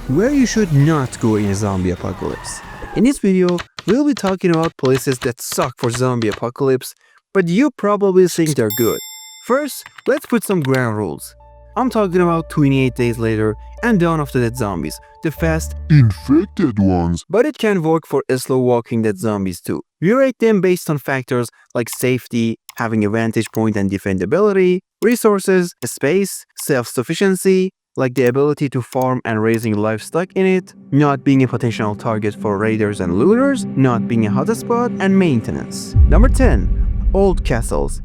where you should not go in a zombie apocalypse. In this video, we'll be talking about places that suck for zombie apocalypse, but you probably think they're good. First, let's put some ground rules. I'm talking about 28 Days Later and Dawn of the Dead Zombies, the fast, infected ones. but it can work for slow Walking Dead zombies too. We rate them based on factors like safety, having a vantage point and defendability, resources, space, self-sufficiency, like the ability to farm and raising livestock in it, not being a potential target for raiders and looters, not being a hotspot, and maintenance. Number 10. Old castles.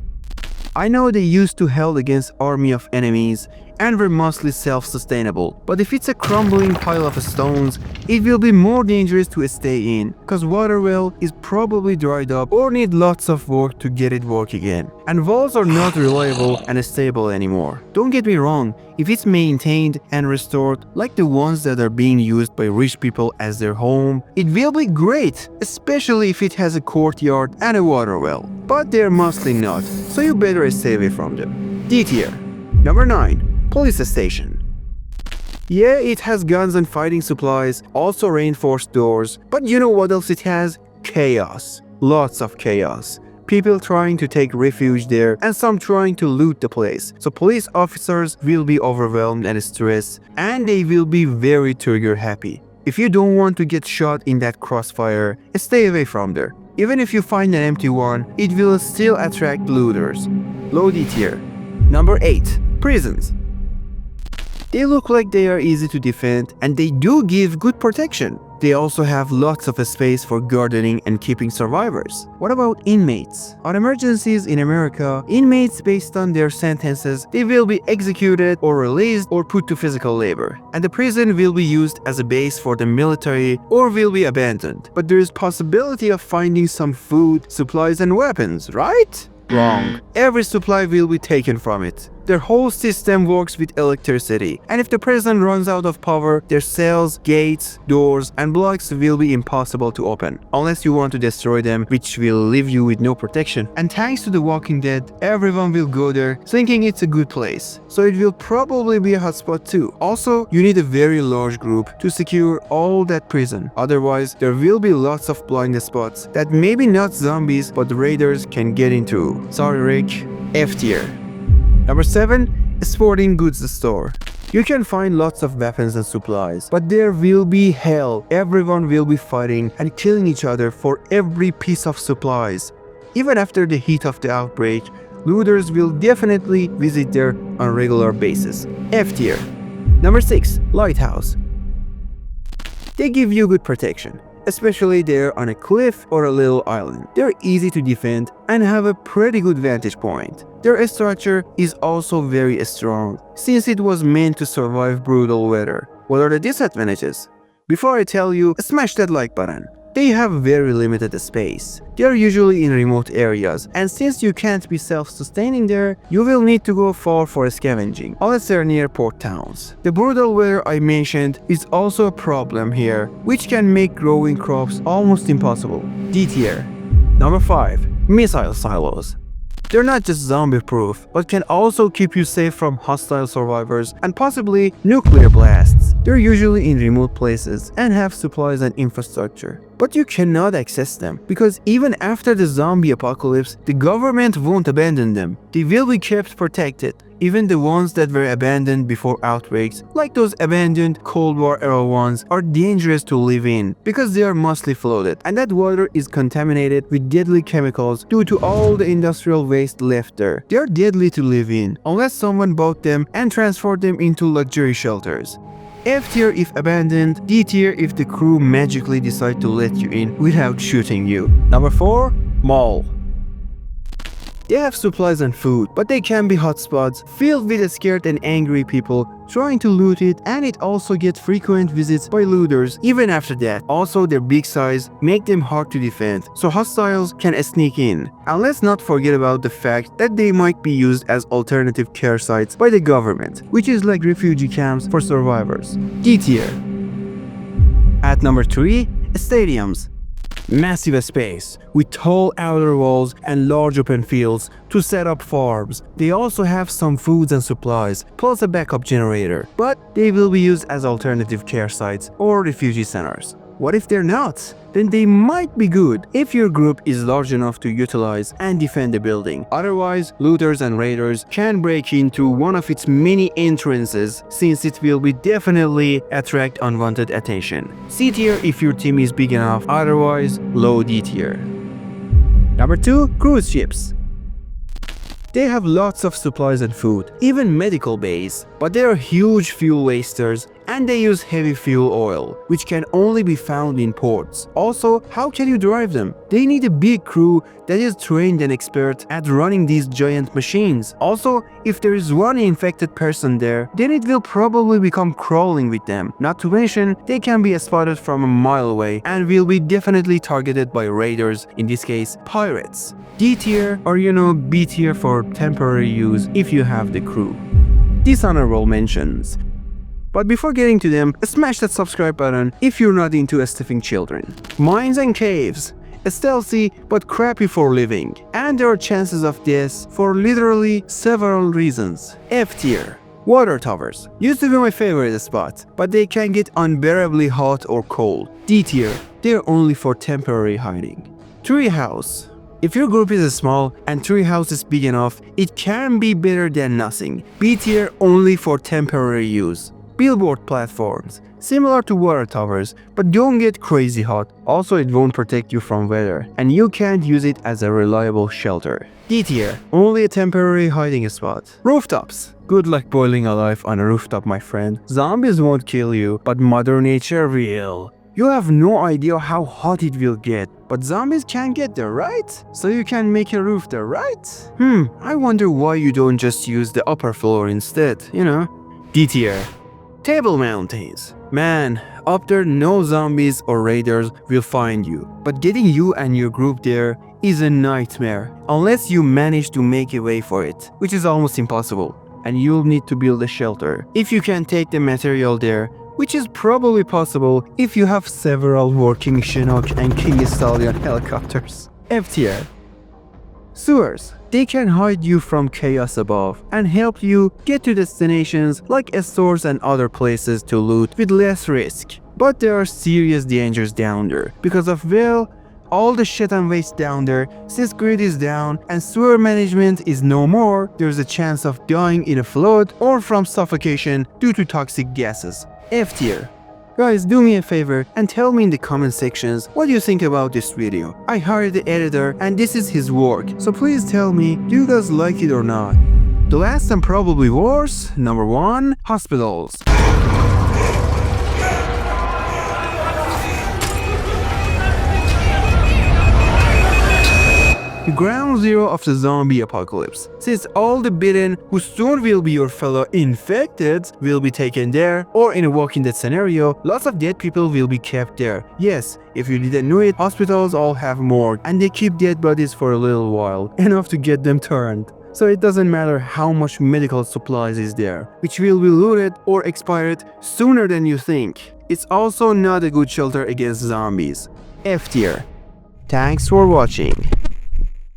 I know they used to held against army of enemies and were mostly self-sustainable, but if it's a crumbling pile of stones, it will be more dangerous to stay in, cause water well is probably dried up or need lots of work to get it work again, and walls are not reliable and stable anymore. Don't get me wrong, if it's maintained and restored like the ones that are being used by rich people as their home, it will be great, especially if it has a courtyard and a water well, but they're mostly not, so you better stay away from them. D tier. Number 9. Police station. Yeah, it has guns and fighting supplies, also reinforced doors, but you know what else it has? Chaos. Lots of chaos. People trying to take refuge there and some trying to loot the place. So police officers will be overwhelmed and stressed, and they will be very trigger happy. If you don't want to get shot in that crossfire, stay away from there. Even if you find an empty one, it will still attract looters. Low D tier. Number 8. Prisons. They look like they are easy to defend and they do give good protection. They also have lots of space for gardening and keeping survivors. What about inmates? On emergencies in America, inmates based on their sentences, they will be executed or released or put to physical labor. And the prison will be used as a base for the military or will be abandoned. But there is possibility of finding some food, supplies and weapons, right? Wrong. Every supply will be taken from it. Their whole system works with electricity, and if the prison runs out of power, their cells, gates, doors, and blocks will be impossible to open, unless you want to destroy them, which will leave you with no protection. And thanks to The Walking Dead, everyone will go there thinking it's a good place, so it will probably be a hotspot too. Also, you need a very large group to secure all that prison, otherwise there will be lots of blind spots that maybe not zombies but raiders can get into. Sorry Rick. F tier. Number 7. Sporting goods store. You can find lots of weapons and supplies, but there will be hell. Everyone will be fighting and killing each other for every piece of supplies. Even after the heat of the outbreak, looters will definitely visit there on a regular basis. F tier. Number 6. Lighthouse. They give you good protection, especially there on a cliff or a little island. They're easy to defend and have a pretty good vantage point. Their structure is also very strong, since it was meant to survive brutal weather. What are the disadvantages? Before I tell you, smash that like button. They have very limited space. They are usually in remote areas, and since you can't be self-sustaining there, you will need to go far for scavenging, unless they're near port towns. The brutal weather I mentioned is also a problem here, which can make growing crops almost impossible. D tier. Number 5. Missile silos. They're not just zombie-proof, but can also keep you safe from hostile survivors and possibly nuclear blasts. They're usually in remote places and have supplies and infrastructure. But you cannot access them, because even after the zombie apocalypse, the government won't abandon them. They will be kept protected. Even the ones that were abandoned before outbreaks, like those abandoned Cold War era ones, are dangerous to live in because they are mostly flooded, and that water is contaminated with deadly chemicals due to all the industrial waste left there. They are deadly to live in, unless someone bought them and transferred them into luxury shelters. F tier if abandoned, D tier if the crew magically decide to let you in without shooting you. Number 4. Mall. They have supplies and food, but they can be hotspots filled with scared and angry people trying to loot it, and it also gets frequent visits by looters even after that. Also, their big size make them hard to defend, so hostiles can sneak in. And let's not forget about the fact that they might be used as alternative care sites by the government, which is like refugee camps for survivors. D tier. At number 3, stadiums. massive space with tall outer walls and large open fields to set up farms. They also have some foods and supplies, plus a backup generator, but they will be used as alternative care sites or refugee centers. What if they're not? Then they might be good if your group is large enough to utilize and defend the building. Otherwise, looters and raiders can break into one of its many entrances, since it will be definitely attract unwanted attention. C tier if your team is big enough, otherwise low D tier. Number 2. Cruise ships. They have lots of supplies and food, even medical bays, but they are huge fuel wasters and they use heavy fuel oil, which can only be found in ports. Also, how can you drive them? They need a big crew that is trained and expert at running these giant machines. Also, if there is one infected person there, then it will probably become crawling with them. Not to mention, they can be spotted from a mile away and will be definitely targeted by raiders, in this case, pirates. D tier or B tier for temporary use if you have the crew. Dishonorable mentions. But before getting to them, smash that subscribe button if you're not into stuffing children. Mines and caves. Stealthy but crappy for living, and there are chances of death for literally several reasons. F tier. Water towers. Used to be my favorite spot, but they can get unbearably hot or cold. D tier. They're only for temporary hiding. Treehouse. If your group is small and treehouse is big enough, it can be better than nothing. B tier only for temporary use. Billboard platforms. Similar to water towers, but don't get crazy hot. Also, it won't protect you from weather, and you can't use it as a reliable shelter. D tier. Only a temporary hiding spot. Rooftops. Good luck boiling alive on a rooftop, my friend. Zombies won't kill you, but Mother Nature will. You have no idea how hot it will get, but zombies can get there, right? So you can make a roof there, right? I wonder why you don't just use the upper floor instead, D tier. Table mountains. Man, up there no zombies or raiders will find you, but getting you and your group there is a nightmare, unless you manage to make a way for it, which is almost impossible, and you'll need to build a shelter. If you can take the material there, which is probably possible if you have several working Chinook and King Stallion helicopters. F tier. Sewers. They can hide you from chaos above and help you get to destinations like stores and other places to loot with less risk. But there are serious dangers down there because of, all the shit and waste down there. Since grid is down and sewer management is no more, there's a chance of dying in a flood or from suffocation due to toxic gases. F tier. Guys, do me a favor and tell me in the comment sections what you think about this video. I hired the editor and this is his work, so please tell me, do you guys like it or not? The last and probably worst, number 1, hospitals. The ground zero of the zombie apocalypse, since all the bitten who soon will be your fellow infected will be taken there, or in a Walking Dead scenario, lots of dead people will be kept there. Yes, if you didn't know it, hospitals all have morgue and they keep dead bodies for a little while, enough to get them turned. So it doesn't matter how much medical supplies is there, which will be looted or expired sooner than you think. It's also not a good shelter against zombies. F tier. Thanks for watching.